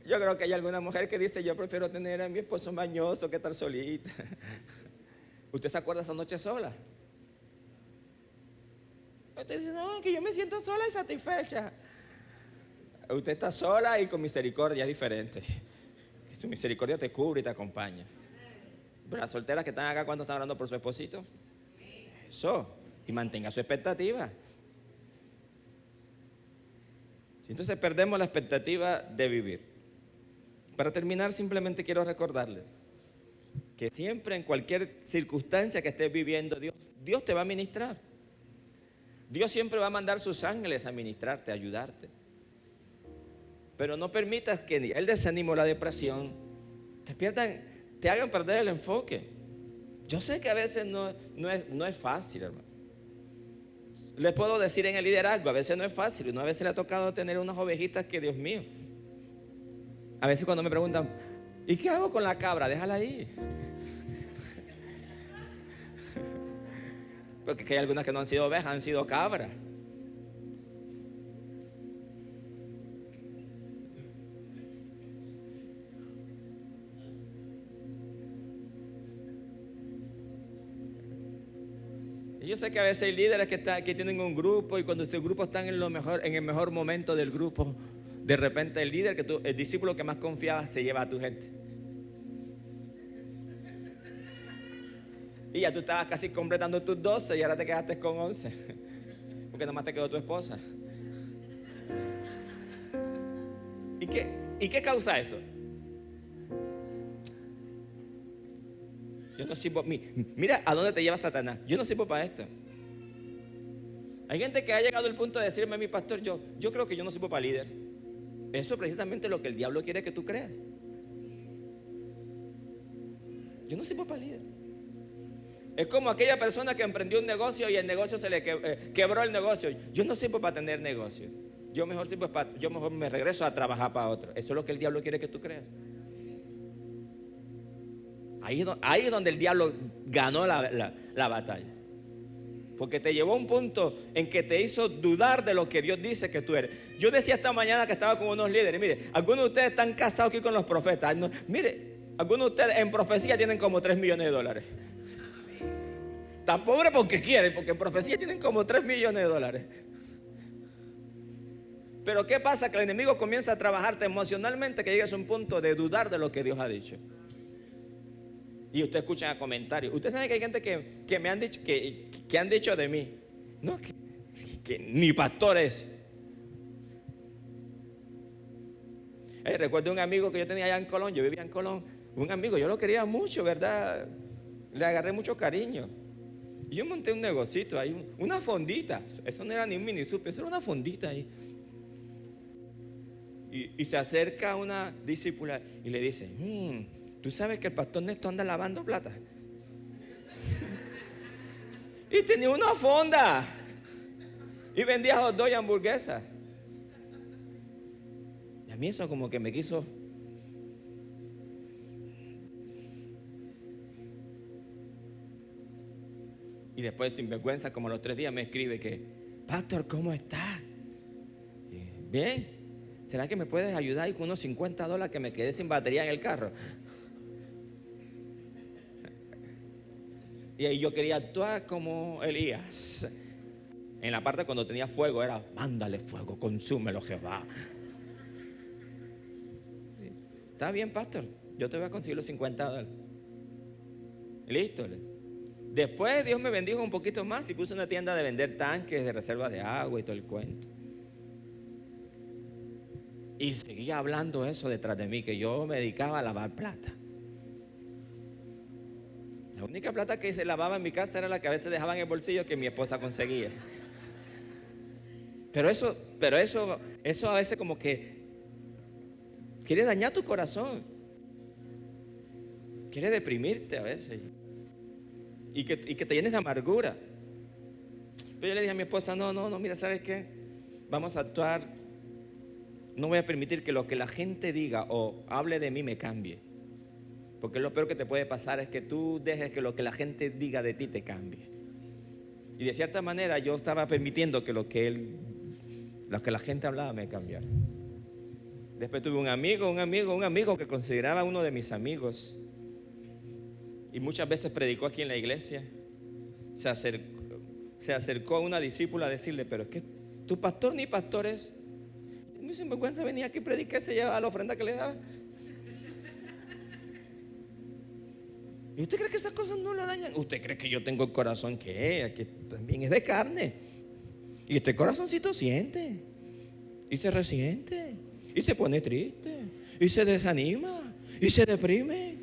Yo creo que hay alguna mujer que dice, yo prefiero tener a mi esposo mañoso que estar solita. ¿Usted se acuerda esa noche sola? Usted dice, no, que yo me siento sola y satisfecha. Usted está sola y con misericordia es diferente. Su misericordia te cubre y te acompaña. Pero las solteras que están acá, ¿cuánto están orando por su esposito? Eso. Y mantenga su expectativa. Entonces perdemos la expectativa de vivir. Para terminar, simplemente quiero recordarles que siempre, en cualquier circunstancia que estés viviendo, Dios te va a ministrar. Dios siempre va a mandar sus ángeles a ministrarte, a ayudarte. Pero no permitas que ni el desánimo o la depresión te hagan perder el enfoque. Yo sé que a veces no es fácil, hermano. Les puedo decir en el liderazgo, a veces no es fácil. Una vez le ha tocado tener unas ovejitas que, Dios mío. A veces cuando me preguntan, ¿y qué hago con la cabra? Déjala ahí. Porque hay algunas que no han sido ovejas, han sido cabras. Y yo sé que a veces hay líderes que tienen un grupo y cuando ese grupo está en el mejor momento del grupo, de repente el discípulo que más confiaba se lleva a tu gente. Y ya tú estabas casi completando tus 12 y ahora te quedaste con 11. Porque nomás te quedó tu esposa. ¿Y qué causa eso? Yo no sirvo. Mira a dónde te lleva Satanás. Yo no sirvo para esto. Hay gente que ha llegado al punto de decirme a mi pastor, yo creo que yo no sirvo para líder. Eso es precisamente lo que el diablo quiere que tú creas. Yo no sirvo para líder. Es como aquella persona que emprendió un negocio y el negocio se le quebró el negocio. Yo no sirvo para tener negocio. Yo mejor me regreso a trabajar para otro. Eso es lo que el diablo quiere que tú creas. Ahí es donde el diablo ganó la batalla. Porque te llevó a un punto en que te hizo dudar de lo que Dios dice que tú eres. Yo decía esta mañana que estaba con unos líderes. Mire, algunos de ustedes están casados aquí con los profetas. Mire, algunos de ustedes en profecía tienen como $3 millones. Tan pobre porque quieren, porque en profecía tienen como $3 millones. Pero ¿qué pasa? Que el enemigo comienza a trabajarte emocionalmente, que llegues a un punto de dudar de lo que Dios ha dicho. Y usted escucha comentarios. Usted sabe que hay gente que me han dicho, que han dicho de mí, no, que ni pastor es. Recuerdo un amigo que yo tenía allá en Colón, yo vivía en Colón. Un amigo, yo lo quería mucho, ¿verdad? Le agarré mucho cariño. Y yo monté un negocito ahí, una fondita. Eso no era ni un mini super, eso era una fondita ahí. Y se acerca una discípula y le dice, ¿tú sabes que el pastor Néstor anda lavando plata? Y tenía una fonda. Y vendía hot dog y hamburguesas. Y a mí eso como que me quiso. Y después, sin vergüenza, como a los 3 días me escribe que, pastor, ¿cómo está? Bien. ¿Será que me puedes ayudar con unos $50 que me quedé sin batería en el carro? Y ahí yo quería actuar como Elías. En la parte cuando tenía fuego era, mándale fuego, consúmelo Jehová. Está bien, pastor, yo te voy a conseguir los $50. Listo. Después Dios me bendijo un poquito más y puse una tienda de vender tanques de reserva de agua y todo el cuento. Y seguía hablando eso detrás de mí, que yo me dedicaba a lavar plata. La única plata que se lavaba en mi casa era la que a veces dejaba en el bolsillo que mi esposa conseguía. Pero eso a veces como que quiere dañar tu corazón, quiere deprimirte a veces y que te llenes de amargura. Pero yo le dije a mi esposa, no, mira, ¿sabes qué? Vamos a actuar, no voy a permitir que lo que la gente diga o hable de mí me cambie. Porque lo peor que te puede pasar es que tú dejes que lo que la gente diga de ti te cambie. Y de cierta manera yo estaba permitiendo que lo que la gente hablaba me cambiara. Después tuve un amigo que consideraba uno de mis amigos. Y muchas veces predicó aquí en la iglesia. Se acercó a una discípula a decirle, pero es que tu pastor ni pastor es. Muy sinvergüenza, venía aquí a predicar, se llevaba la ofrenda que le daba. ¿Y usted cree que esas cosas no la dañan? ¿Usted cree que yo tengo el corazón que también es de carne? Y este corazoncito siente, y se resiente, y se pone triste, y se desanima, y se deprime.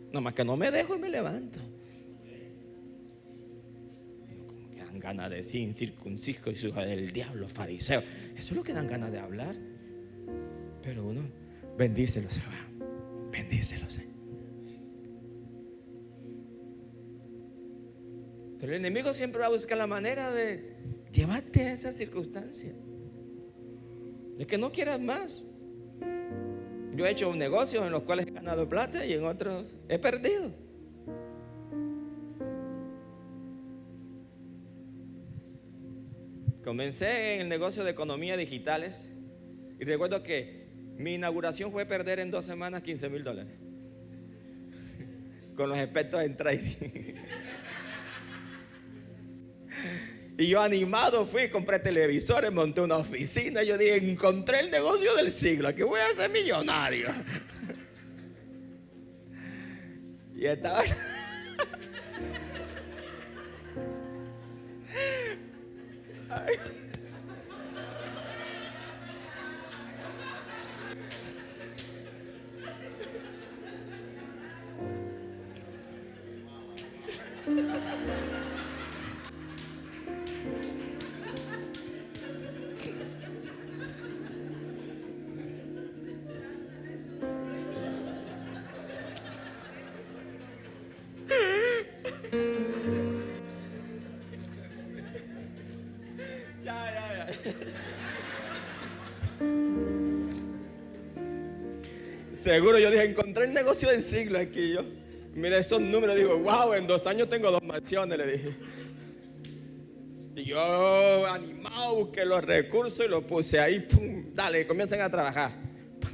Nada más que no me dejo y me levanto. Como que dan ganas de decir incircunciso y hijos del diablo, fariseos. Eso es lo que dan ganas de hablar. Pero uno, bendícelo, se va. Bendícelo, Señor. Pero el enemigo siempre va a buscar la manera de llevarte a esa circunstancia, de que no quieras más. Yo he hecho negocios en los cuales he ganado plata y en otros he perdido. Comencé en el negocio de economía digitales y recuerdo que mi inauguración fue perder en 2 semanas $15,000 con los expertos en trading. Y yo animado fui, compré televisores, monté una oficina. Yo dije, encontré el negocio del siglo, aquí voy a ser millonario. Y estaba... Ay. Seguro, yo dije, encontré el negocio del siglo aquí. Yo, mira esos números, digo, wow, en 2 años tengo 2 mansiones, le dije. Y yo, animado, busqué los recursos y los puse ahí, pum, dale, comiencen a trabajar. Pum.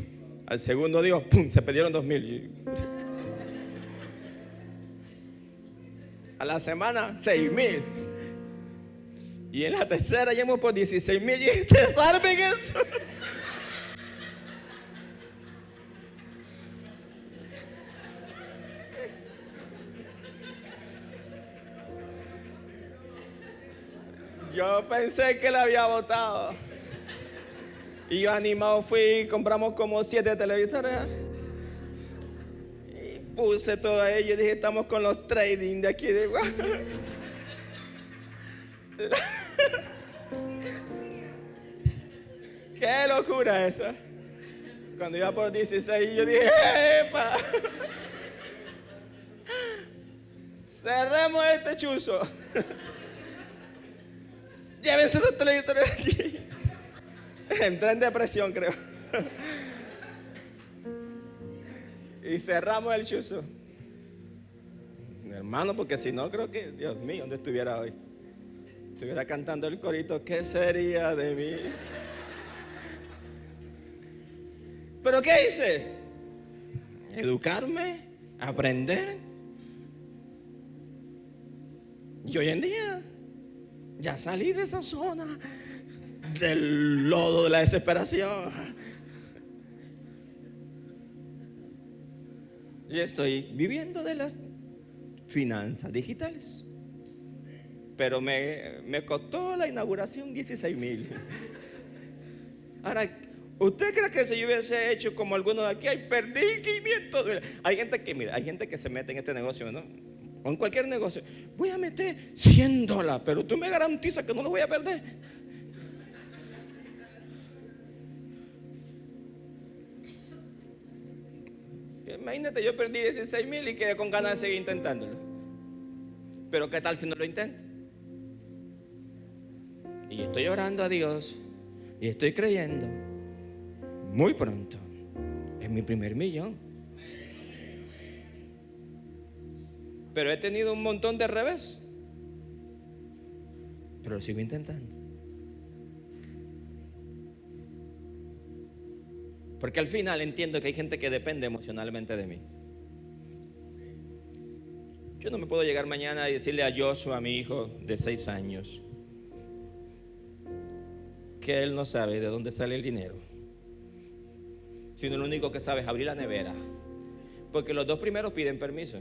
Al segundo día, pum, se pidieron 2,000. A la semana, 6,000. Y en la tercera llegamos por 16,000. Y ustedes saben eso. Yo pensé que la había botado. Y yo animado fui, compramos como 7 televisores. Y puse todo ahí. Yo dije, estamos con los trading de aquí de Guadalajara. Qué locura esa. Cuando iba por 16, yo dije, ¡epa! Cerremos este chuzo. Llévense esos televisores aquí. Entré en depresión, creo. Y cerramos el chuzo. Mi hermano, porque si no, creo que, Dios mío, ¿dónde estuviera hoy? Estuviera cantando el corito, ¿qué sería de mí? ¿Pero qué hice? Educarme, aprender. Y hoy en día ya salí de esa zona del lodo de la desesperación. Y estoy viviendo de las finanzas digitales. Pero me costó la inauguración 16,000. Ahora, ¿usted cree que si yo hubiese hecho como algunos de aquí, perdí 500? Hay gente que se mete en este negocio, ¿no? O en cualquier negocio. Voy a meter $100, pero tú me garantizas que no lo voy a perder. Imagínate, yo perdí 16,000 y quedé con ganas de seguir intentándolo. Pero ¿qué tal si no lo intento? Y estoy orando a Dios y estoy creyendo. Muy pronto es mi primer millón. Pero he tenido un montón de revés. Pero lo sigo intentando. Porque al final entiendo que hay gente que depende emocionalmente de mí. Yo no me puedo llegar mañana y decirle a Joshua, a mi hijo de 6 años, que él no sabe de dónde sale el dinero, sino lo único que sabe es abrir la nevera. Porque los 2 primeros piden permiso,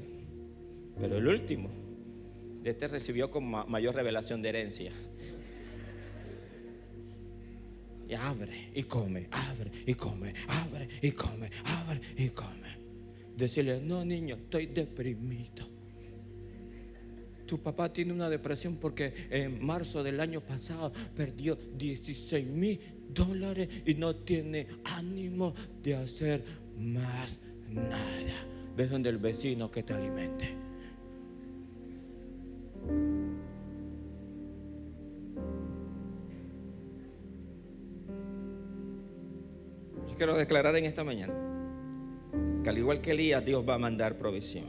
pero el último, de este recibió con mayor revelación de herencia. Y abre y come, abre y come, abre y come, abre y come. Decirle, no niño, estoy deprimido. Tu papá tiene una depresión porque en marzo del año pasado perdió $16,000 y no tiene ánimo de hacer más nada. Ves donde el vecino que te alimente. Yo quiero declarar en esta mañana que al igual que Elías, Dios va a mandar provisión.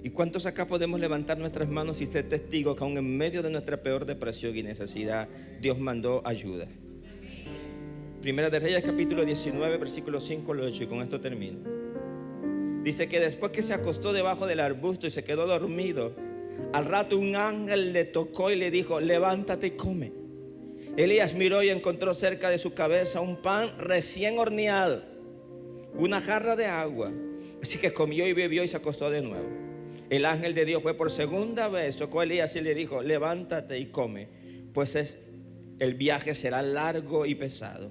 ¿Y cuántos acá podemos levantar nuestras manos y ser testigos que aún en medio de nuestra peor depresión y necesidad, Dios mandó ayuda? Primera de Reyes capítulo 19 versículo 5 al 8, y con esto termino. Dice que después que se acostó debajo del arbusto y se quedó dormido, al rato un ángel le tocó y le dijo, levántate y come. Elías miró y encontró cerca de su cabeza un pan recién horneado, una jarra de agua. Así que comió y bebió y se acostó de nuevo. El ángel de Dios fue por segunda vez, tocó a Elías y le dijo, levántate y come, pues el viaje será largo y pesado.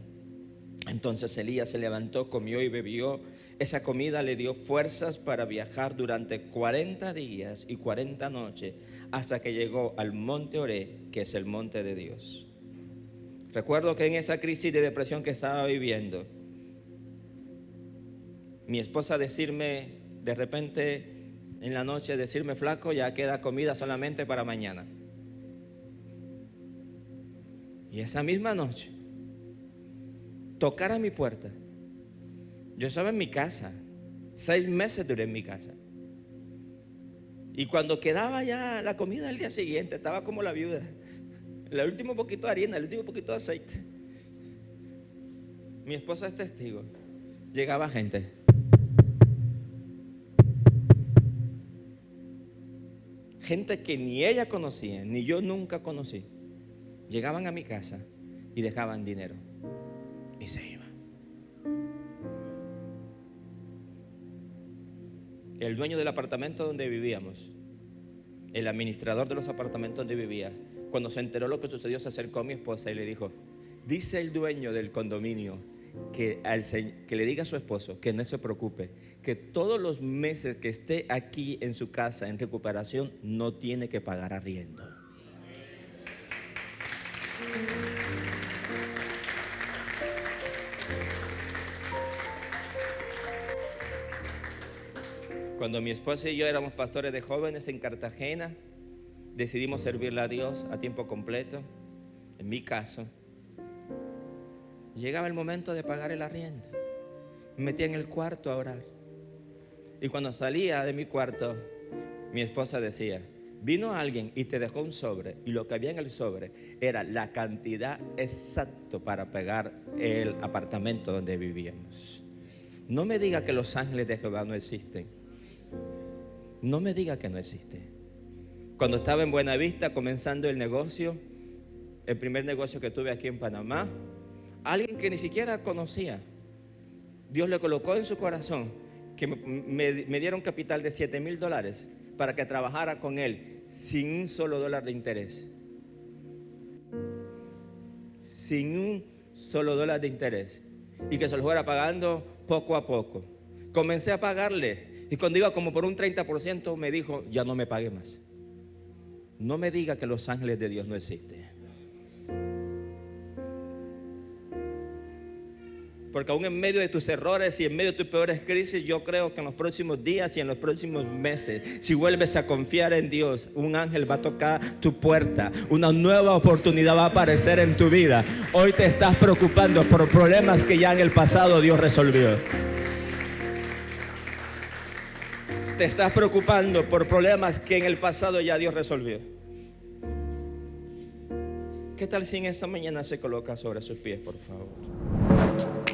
Entonces Elías se levantó, comió y bebió. Esa comida le dio fuerzas para viajar durante 40 días y 40 noches hasta que llegó al monte Oré, que es el monte de Dios. Recuerdo que en esa crisis de depresión que estaba viviendo, mi esposa decirme de repente en la noche, decirme, flaco, ya queda comida solamente para mañana. Y esa misma noche tocar a mi puerta. Yo estaba en mi casa, 6 meses duré en mi casa. Y cuando quedaba ya la comida al día siguiente, estaba como la viuda. El último poquito de harina, el último poquito de aceite. Mi esposa es testigo. Llegaba gente. Gente que ni ella conocía, ni yo nunca conocí. Llegaban a mi casa y dejaban dinero y se iban. El dueño del apartamento donde vivíamos, el administrador de los apartamentos donde vivía, cuando se enteró lo que sucedió, se acercó a mi esposa y le dijo, dice el dueño del condominio que le diga a su esposo que no se preocupe, que todos los meses que esté aquí en su casa en recuperación no tiene que pagar arriendo. Cuando mi esposa y yo éramos pastores de jóvenes en Cartagena, decidimos servirle a Dios a tiempo completo. En mi caso, llegaba el momento de pagar el arriendo. Me metía en el cuarto a orar. Y cuando salía de mi cuarto, mi esposa decía, vino alguien y te dejó un sobre, y lo que había en el sobre era la cantidad exacta para pagar el apartamento donde vivíamos. No me diga que los ángeles de Jehová no existen. No me diga que no existen. Cuando estaba en Buenavista comenzando el negocio, el primer negocio que tuve aquí en Panamá, alguien que ni siquiera conocía, Dios le colocó en su corazón que me diera un capital de $7,000 para que trabajara con él sin un solo dólar de interés. Sin un solo dólar de interés. Y que se lo fuera pagando poco a poco. Comencé a pagarle. Y cuando iba como por un 30%, me dijo, ya no me pague más. No me diga que los ángeles de Dios no existen. Porque aún en medio de tus errores y en medio de tus peores crisis, yo creo que en los próximos días y en los próximos meses, si vuelves a confiar en Dios, un ángel va a tocar tu puerta, una nueva oportunidad va a aparecer en tu vida. Hoy te estás preocupando por problemas que ya en el pasado Dios resolvió. Te estás preocupando por problemas que en el pasado ya Dios resolvió. ¿Qué tal si en esta mañana se coloca sobre sus pies, por favor?